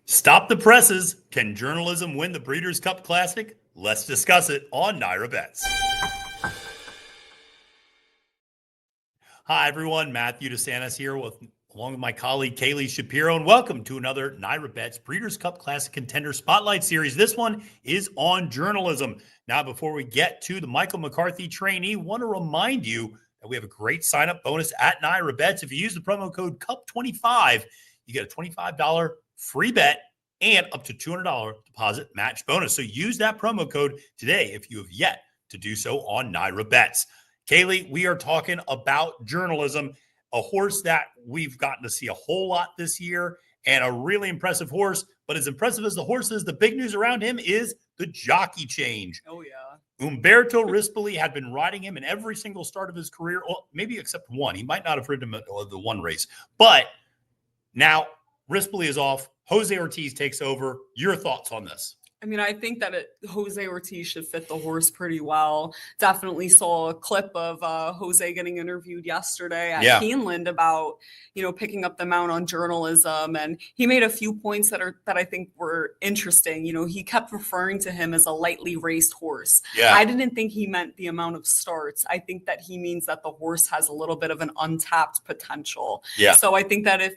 Stop the presses. Can journalism win the Breeders' Cup Classic? Let's discuss it on NYRA Bets. Hi, everyone. Matthew DeSantis here along with my colleague Kaylie Shapiro, and welcome to another NYRA Bets Breeders' Cup Classic Contender Spotlight Series. This one is on journalism. Now, before we get to the Michael McCarthy trainee, I want to remind you that we have a great sign-up bonus at NYRA Bets. If you use the promo code CUP25, you get a $25 free bet and up to $200 deposit match bonus. So use that promo code today if you have yet to do so on NYRA Bets. Kaylie, we are talking about journalism, a horse that we've gotten to see a whole lot this year, and a really impressive horse. But as impressive as the horse is, the big news around him is the jockey change. Oh, yeah. Umberto Rispoli had been riding him in every single start of his career, well, maybe except one. He might not have ridden him at the one race. But now Rispoli is off. Jose Ortiz takes over. Your thoughts on this? I mean, I think that Jose Ortiz should fit the horse pretty well. Definitely saw a clip of Jose getting interviewed yesterday at Keeneland about, picking up the mount on journalism. And he made a few points that I think were interesting. He kept referring to him as a lightly raced horse. Yeah. I didn't think he meant the amount of starts. I think that he means that the horse has a little bit of an untapped potential. Yeah. So I think that if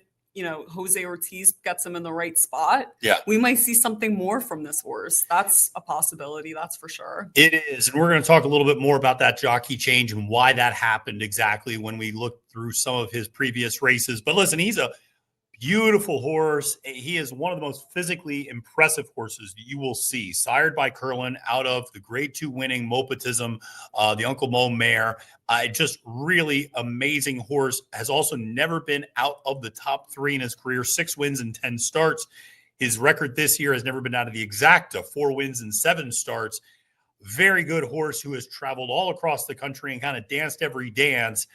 Jose Ortiz gets him in the right spot, we might see something more from this horse. That's a possibility. That's for sure. It is. And we're going to talk a little bit more about that jockey change and why that happened exactly when we look through some of his previous races. But listen, he's a beautiful horse. He is one of the most physically impressive horses that you will see, sired by Curlin out of the grade 2 winning Mopatism, the Uncle Mo mare. Just really amazing horse. Has also never been out of the top 3 in his career, 6 wins and 10 starts. His record this year has never been out of the exacta, 4 wins and 7 starts. Very good horse who has traveled all across the country and kind of danced every dance.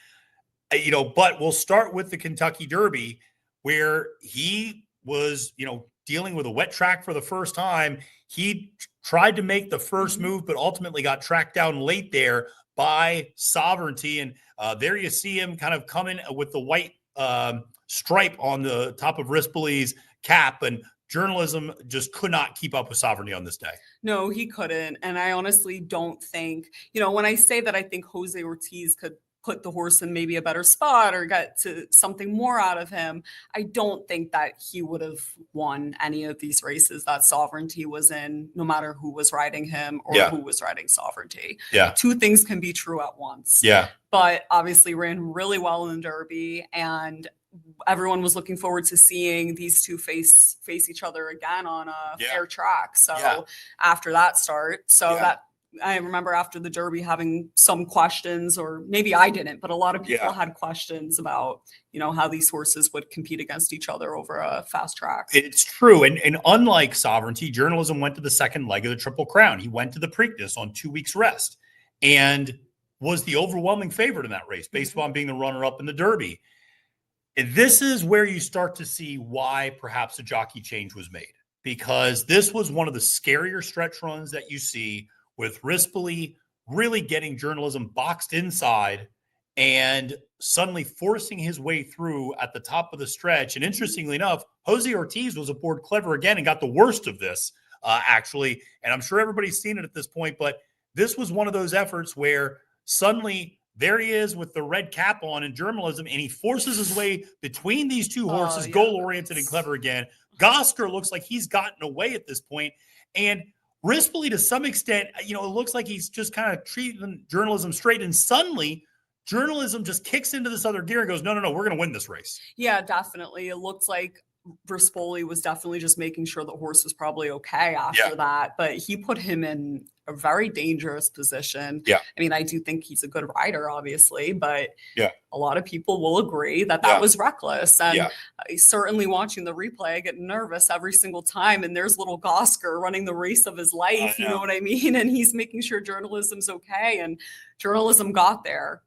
But we'll start with the Kentucky Derby, where he was, dealing with a wet track for the first time. He tried to make the first move, but ultimately got tracked down late there by Sovereignty. And there you see him kind of coming with the white stripe on the top of Rispoli's cap. And journalism just could not keep up with Sovereignty on this day. No, he couldn't. And I honestly don't think, when I say that I think Jose Ortiz could put the horse in maybe a better spot or get to something more out of him, I don't think that he would have won any of these races that Sovereignty was in, no matter who was riding him or who was riding Sovereignty. Yeah. 2 things can be true at once. Yeah. But obviously ran really well in the Derby, and everyone was looking forward to seeing these two face each other again on a fair track. So after that start, that I remember after the Derby having some questions, or maybe I didn't, but a lot of people had questions about, how these horses would compete against each other over a fast track. It's true. And unlike Sovereignty, journalism went to the second leg of the Triple Crown. He went to the Preakness on 2 weeks rest and was the overwhelming favorite in that race based upon being the runner-up in the Derby. And this is where you start to see why perhaps a jockey change was made, because this was one of the scarier stretch runs that you see, with Rispoli really getting journalism boxed inside and suddenly forcing his way through at the top of the stretch. And interestingly enough, Jose Ortiz was aboard Clever again and got the worst of this, actually. And I'm sure everybody's seen it at this point, but this was one of those efforts where suddenly there he is with the red cap on in journalism, and he forces his way between these two horses, goal-oriented and Clever again. Gosker looks like he's gotten away at this point. And Rispoli, to some extent, it looks like he's just kind of treating journalism straight, and suddenly journalism just kicks into this other gear and goes, no, we're going to win this race. Yeah, definitely. It looks like Rispoli was definitely just making sure the horse was probably okay after that, but he put him in a very dangerous position. Yeah. I mean, I do think he's a good rider, obviously, but a lot of people will agree that was reckless. And certainly watching the replay, I get nervous every single time. And there's little Gosker running the race of his life. You know what I mean? And he's making sure journalism's okay. And journalism got there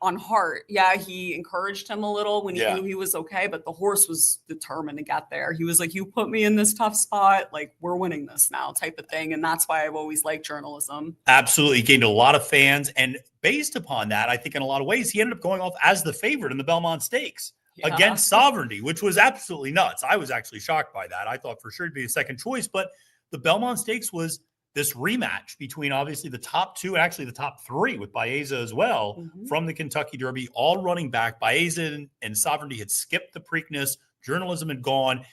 on heart. Yeah, he encouraged him a little when he knew he was okay, but the horse was determined to get there. He was like, you put me in this tough spot, like, we're winning this now type of thing. And that's why I've always liked journalism. Absolutely. He gained a lot of fans. And based upon that, I think in a lot of ways, he ended up going off as the favorite in the Belmont Stakes. against Sovereignty, which was absolutely nuts. I was actually shocked by that. I thought for sure it'd be a second choice, but the Belmont Stakes was this rematch between obviously the top two and actually the top three with Baeza as well from the Kentucky Derby, all running back. Baeza and Sovereignty had skipped the Preakness. Journalism had gone.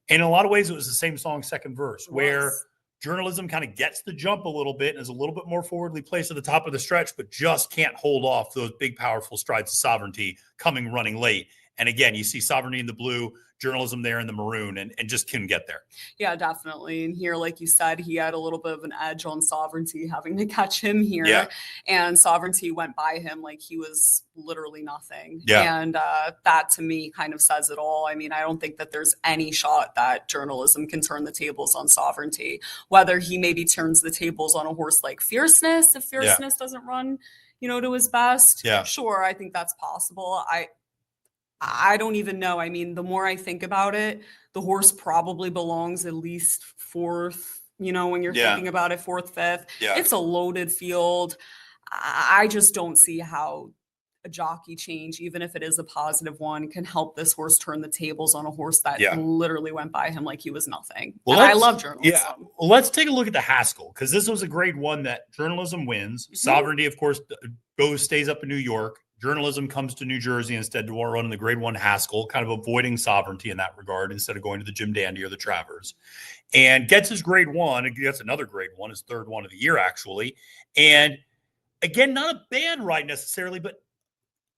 And in a lot of ways, it was the same song, second verse, where Journalism kind of gets the jump a little bit and is a little bit more forwardly placed at the top of the stretch, but just can't hold off those big, powerful strides of Sovereignty coming running late. And again, you see Sovereignty in the blue, Journalism there in the maroon, and just couldn't get there. Yeah, definitely. And here, like you said, he had a little bit of an edge on Sovereignty having to catch him here. Yeah. And Sovereignty went by him like he was literally nothing. Yeah. And that to me kind of says it all. I mean, I don't think that there's any shot that Journalism can turn the tables on Sovereignty. Whether he maybe turns the tables on a horse like Fierceness, if Fierceness doesn't run, to his best. Yeah. Sure, I think that's possible. I don't even know. I mean, the more I think about it, the horse probably belongs at least fourth, when you're thinking about it, fourth, fifth. Yeah. It's a loaded field. I just don't see how a jockey change, even if it is a positive one, can help this horse turn the tables on a horse that literally went by him like he was nothing. Well, I love Journalism. Yeah. Well, let's take a look at the Haskell, because this was a grade one that Journalism wins. Sovereignty, of course, stays up in New York. Journalism comes to New Jersey instead to run in the grade one Haskell, kind of avoiding Sovereignty in that regard instead of going to the Jim Dandy or the Travers, and gets his grade one. And gets another grade one, his third one of the year, actually. And again, not a bad ride necessarily, but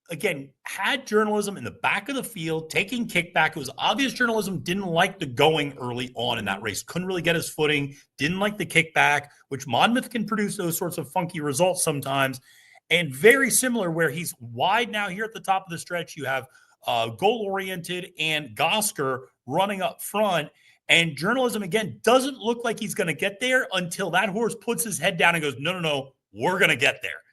again, had Journalism in the back of the field, taking kickback. It was obvious Journalism didn't like the going early on in that race. Couldn't really get his footing, didn't like the kickback, which Monmouth can produce those sorts of funky results sometimes. And very similar where he's wide now here at the top of the stretch. You have goal-oriented and Gosker running up front. And Journalism, again, doesn't look like he's going to get there until that horse puts his head down and goes, no, we're going to get there.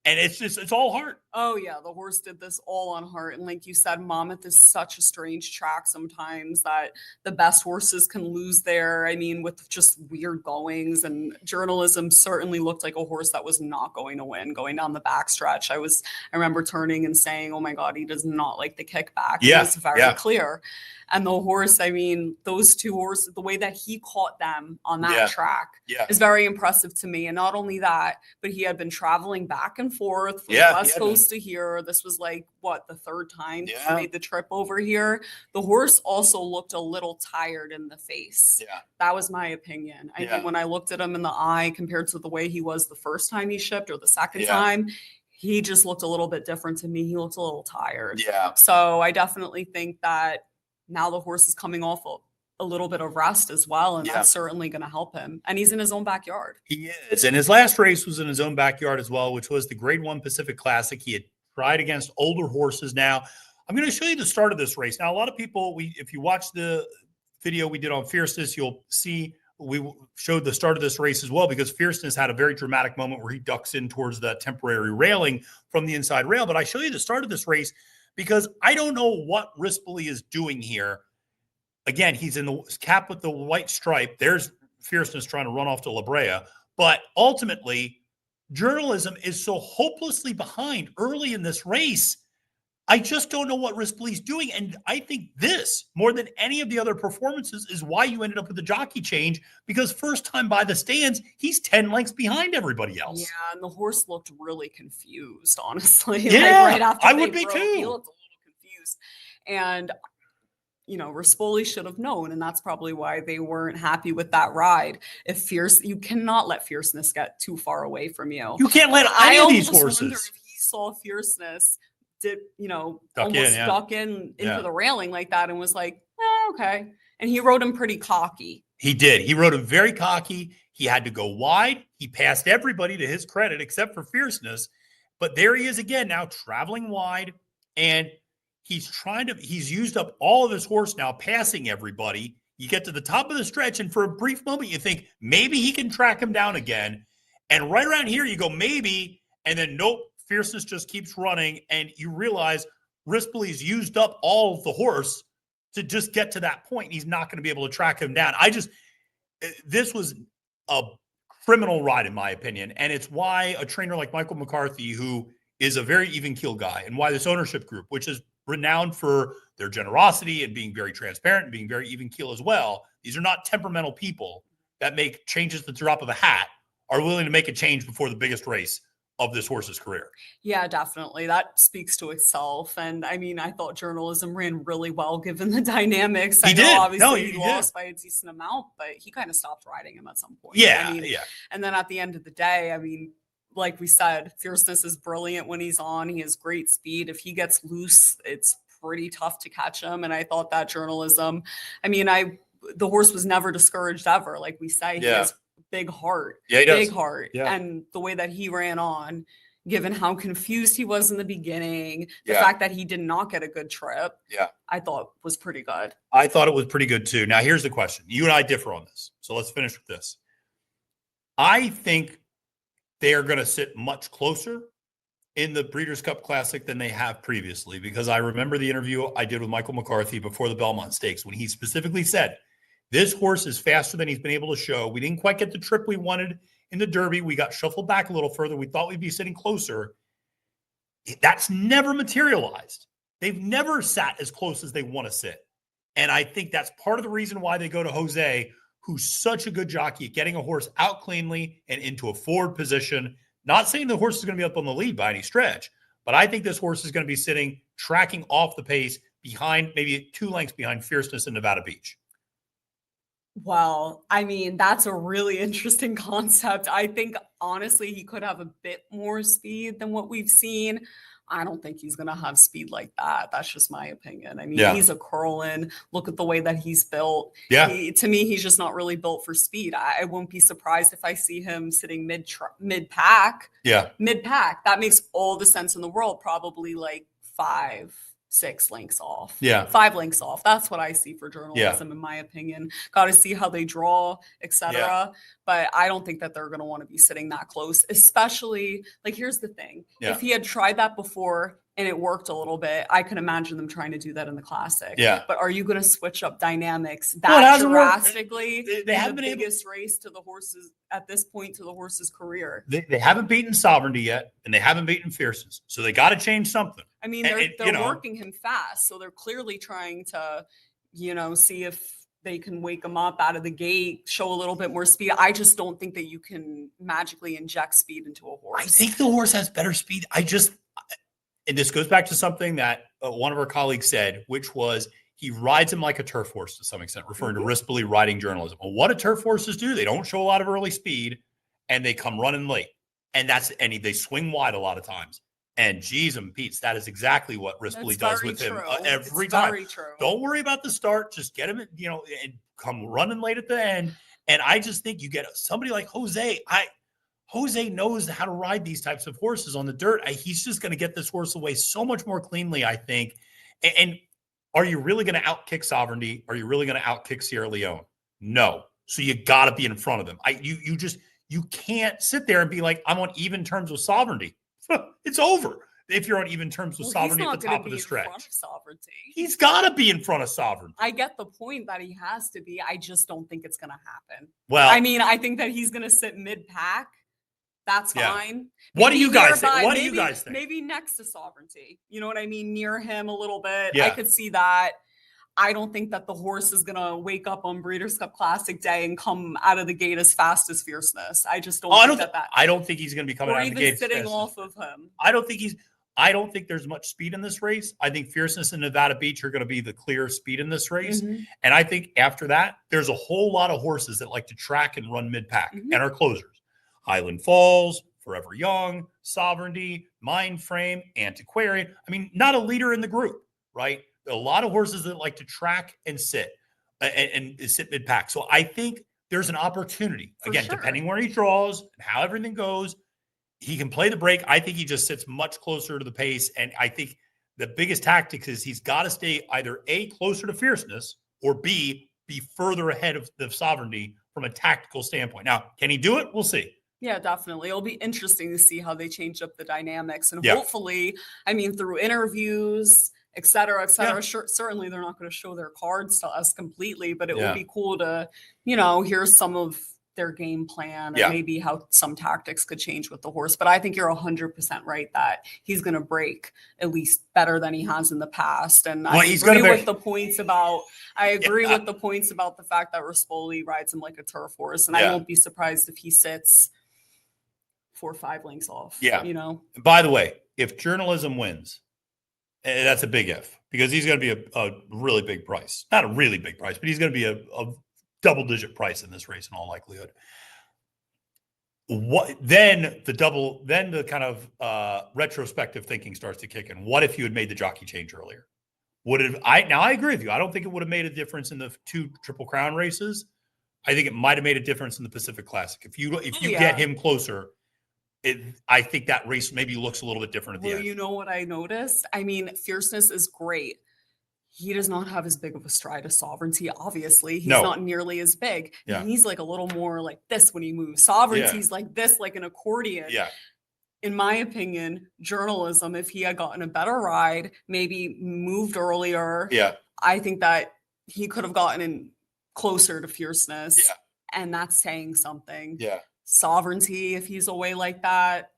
And it's all heart. Oh, yeah. The horse did this all on heart. And like you said, Monmouth is such a strange track sometimes that the best horses can lose there. I mean, with just weird goings, and Journalism certainly looked like a horse that was not going to win going down the backstretch. I remember turning and saying, oh my God, he does not like the kickback. Yeah. It was very clear. And the horse, I mean, those two horses, the way that he caught them on that track is very impressive to me. And not only that, but he had been traveling back and forth from the West Coast to here. This was like, the third time he made the trip over here. The horse also looked a little tired in the face. Yeah. That was my opinion. I think when I looked at him in the eye compared to the way he was the first time he shipped or the second time, he just looked a little bit different to me. He looked a little tired. Yeah. So I definitely think that now the horse is coming off a little bit of rest as well, and that's certainly going to help him. And he's in his own backyard. He is. And his last race was in his own backyard as well, which was the Grade 1 Pacific Classic. He had tried against older horses. Now, I'm going to show you the start of this race. Now, a lot of people, if you watch the video we did on Fierceness, you'll see we showed the start of this race as well, because Fierceness had a very dramatic moment where he ducks in towards the temporary railing from the inside rail. But I show you the start of this race because I don't know what Rispoli is doing here. Again, he's in the cap with the white stripe. There's Fierceness trying to run off to La Brea. But ultimately, Journalism is so hopelessly behind early in this race. I just don't know what Rispoli's doing. And I think this, more than any of the other performances, is why you ended up with the jockey change, because first time by the stands, he's 10 lengths behind everybody else. Yeah, and the horse looked really confused, honestly. Yeah, right after I would be too. He looked a little confused. And Rispoli should have known, and that's probably why they weren't happy with that ride. You cannot let Fierceness get too far away from you. You can't let any of these horses. I wonder if he saw Fierceness duck into the railing like that and was like, okay. And he rode him pretty cocky. He did. He rode him very cocky. He had to go wide. He passed everybody, to his credit, except for Fierceness. But there he is again now, traveling wide, and he's used up all of his horse now, passing everybody. You get to the top of the stretch, and for a brief moment, you think maybe he can track him down again. And right around here, you go, maybe, and then nope, Fierceness just keeps running, and you realize Rispoli's used up all of the horse to just get to that point. He's not going to be able to track him down. This was a criminal ride, in my opinion, and it's why a trainer like Michael McCarthy, who is a very even keel guy, and why this ownership group, which is renowned for their generosity and being very transparent and being very even keel as well. These are not temperamental people that make changes at the drop of a hat, are willing to make a change before the biggest race of this horse's career. Yeah, definitely. That speaks to itself. And I mean, I thought journalism ran really well given the dynamics. He I know did. obviously No, he lost by a decent amount, but he kind of stopped riding him at some point. Yeah, I mean, yeah. And then at the end of the day, I mean, like we said, fierceness is brilliant when he's on. He has great speed. If he gets loose, it's pretty tough to catch him. And I thought that journalism, I mean, the horse was never discouraged ever. Like we say, he has big heart. Yeah, he does. Big heart. Yeah. And the way that he ran on, given how confused he was in the beginning, the fact that he did not get a good trip, I thought was pretty good. I thought it was pretty good too. Now, here's the question. You and I differ on this. So let's finish with this. I think they are going to sit much closer in the Breeders' Cup Classic than they have previously, because I remember the interview I did with Michael McCarthy before the Belmont Stakes when he specifically said, this horse is faster than he's been able to show. We didn't quite get the trip we wanted in the Derby. We got shuffled back a little further. We thought we'd be sitting closer. That's never materialized. They've never sat as close as they want to sit. And I think that's part of the reason why they go to Jose, who's such a good jockey at getting a horse out cleanly and into a forward position. Not saying the horse is going to be up on the lead by any stretch, but I think this horse is going to be sitting, tracking off the pace behind, maybe 2 lengths behind Fierceness in Nevada Beach. Well, I mean, that's a really interesting concept. I think, honestly, he could have a bit more speed than what we've seen. I don't think he's going to have speed like that. That's just my opinion. I mean, he's a curlin. Look at the way that he's built. Yeah. To me, he's just not really built for speed. I won't be surprised if I see him sitting mid-pack. Yeah. Mid-pack. That makes all the sense in the world. Probably like 5-6 lengths off. Yeah. 5 lengths off. That's what I see for journalism, in my opinion. Got to see how they draw, etc. Yeah. But I don't think that they're going to want to be sitting that close, especially, like, here's the thing. Yeah. If he had tried that before and it worked a little bit, I can imagine them trying to do that in the Classic. Yeah. But are you going to switch up dynamics that drastically? They haven't been biggest race to the horses at this point to the horse's career. They haven't beaten Sovereignty yet, and they haven't beaten Fierceness. So they got to change something. I mean, they're working him fast, so they're clearly trying to, see if they can wake him up out of the gate, show a little bit more speed. I just don't think that you can magically inject speed into a horse. I think the horse has better speed. And this goes back to something that one of our colleagues said, which was he rides him like a turf horse to some extent, referring to Rispoli riding journalism. Well, what do turf horses do? They don't show a lot of early speed, and they come running late. And they swing wide a lot of times. And geez and Pete's, that is exactly what Rispoli does with him every time. Very true. Don't worry about the start. Just get him, and come running late at the end. And I just think you get somebody like Jose. Jose knows how to ride these types of horses on the dirt. He's just going to get this horse away so much more cleanly, I think. And are you really going to outkick Sovereignty? Are you really going to outkick Sierra Leone? No. So you got to be in front of them. You can't sit there and be like, I'm on even terms with Sovereignty. It's over if you're on even terms with Sovereignty at the top of the stretch. He's got to be in front of Sovereignty. I get the point that he has to be. I just don't think it's going to happen. Well, I mean, I think that he's going to sit mid-pack. That's fine. What do you guys think? What do you guys think? Maybe next to Sovereignty. You know what I mean? Near him a little bit. Yeah. I could see that. I don't think that the horse is going to wake up on Breeders' Cup Classic Day and come out of the gate as fast as Fierceness. I just don't think that. I don't think he's going to be coming out of the gate sitting off of him. I don't think there's much speed in this race. I think Fierceness and Nevada Beach are going to be the clear speed in this race. Mm-hmm. And I think after that, there's a whole lot of horses that like to track and run mid-pack and are closers. Highland Falls, Forever Young, Sovereignty, Mind Frame, Antiquarian. I mean, not a leader in the group, right? A lot of horses that like to track and sit and sit mid-pack. So I think there's an opportunity. Again, depending where he draws and how everything goes, he can play the break. I think he just sits much closer to the pace. And I think the biggest tactic is he's got to stay either A, closer to Fierceness, or B, be further ahead of the Sovereignty from a tactical standpoint. Now, can he do it? We'll see. Yeah, definitely. It'll be interesting to see how they change up the dynamics. And hopefully, I mean, through interviews, et cetera, certainly they're not going to show their cards to us completely, but it would be cool to, hear some of their game plan and maybe how some tactics could change with the horse. But I think you're 100% right that he's going to break at least better than he has in the past. And I agree with the points about the fact that Rispoli rides him like a turf horse. And I won't be surprised if he sits 4 or 5 lengths off. Yeah. You know, by the way, if journalism wins, that's a big if, because he's going to be a really big price. Not a really big price, but he's going to be a double-digit price in this race in all likelihood. Then the kind of retrospective thinking starts to kick in. What if you had made the jockey change earlier? Now I agree with you. I don't think it would have made a difference in the 2 Triple Crown races. I think it might have made a difference in the Pacific Classic. If you get him closer, I think that race maybe looks a little bit different at the end. You know what I noticed? I mean, fierceness is great. He does not have as big of a stride as Sovereignty, obviously. He's not nearly as big. Yeah. He's like a little more like this when he moves. Sovereignty's like this, like an accordion. Yeah. In my opinion, journalism, if he had gotten a better ride, maybe moved earlier, I think that he could have gotten in closer to fierceness. Yeah. And that's saying something. Yeah. Sovereignty, if he's away like that,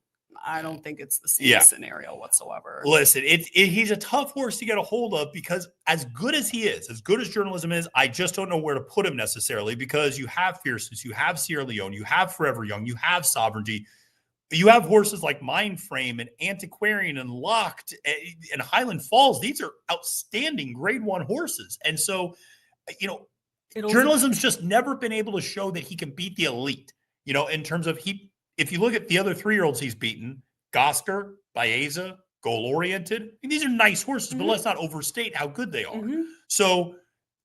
I don't think it's the same scenario whatsoever. Listen, he's a tough horse to get a hold of, because as good as he is, as good as journalism is, I just don't know where to put him necessarily, because you have fierceness, you have Sierra Leone, you have Forever Young, you have Sovereignty, you have horses like Mindframe and Antiquarian and Locked and Highland Falls. These are outstanding grade 1 horses. And so, journalism's just never been able to show that he can beat the elite, in terms of if you look at the other 3-year-olds he's beaten, Gosker, Baeza, Goal Oriented, these are nice horses, but let's not overstate how good they are. So,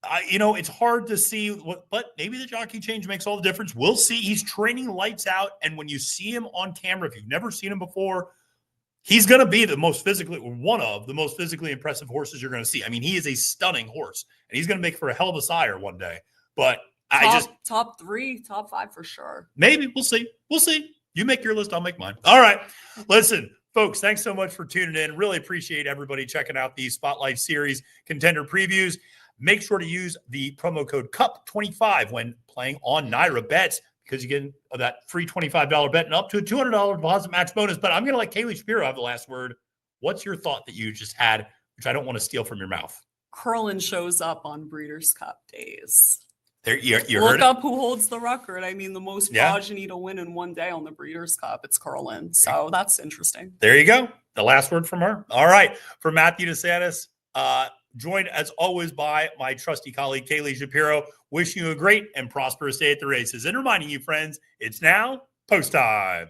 it's hard to see but maybe the jockey change makes all the difference. We'll see. He's training lights out. And when you see him on camera, if you've never seen him before, he's going to be one of the most physically impressive horses you're going to see. I mean, he is a stunning horse, and he's going to make for a hell of a sire one day. But top 3, top 5 for sure. Maybe. We'll see. You make your list, I'll make mine. All right. Listen, folks, thanks so much for tuning in. Really appreciate everybody checking out these Spotlight Series contender previews. Make sure to use the promo code CUP25 when playing on NYRA Bets, because you get that free $25 bet and up to a $200 deposit match bonus. But I'm going to let Kaylie Shapiro have the last word. What's your thought that you just had, which I don't want to steal from your mouth? Curlin shows up on Breeders' Cup days. There, you Look up who holds the record. I mean, the most progeny to win in one day on the Breeders' Cup, it's Curlin. So that's interesting. There you go. The last word from her. All right. For Matthew DeSantis, joined as always by my trusty colleague, Kaylie Shapiro. Wishing you a great and prosperous day at the races. And reminding you, friends, it's now post time.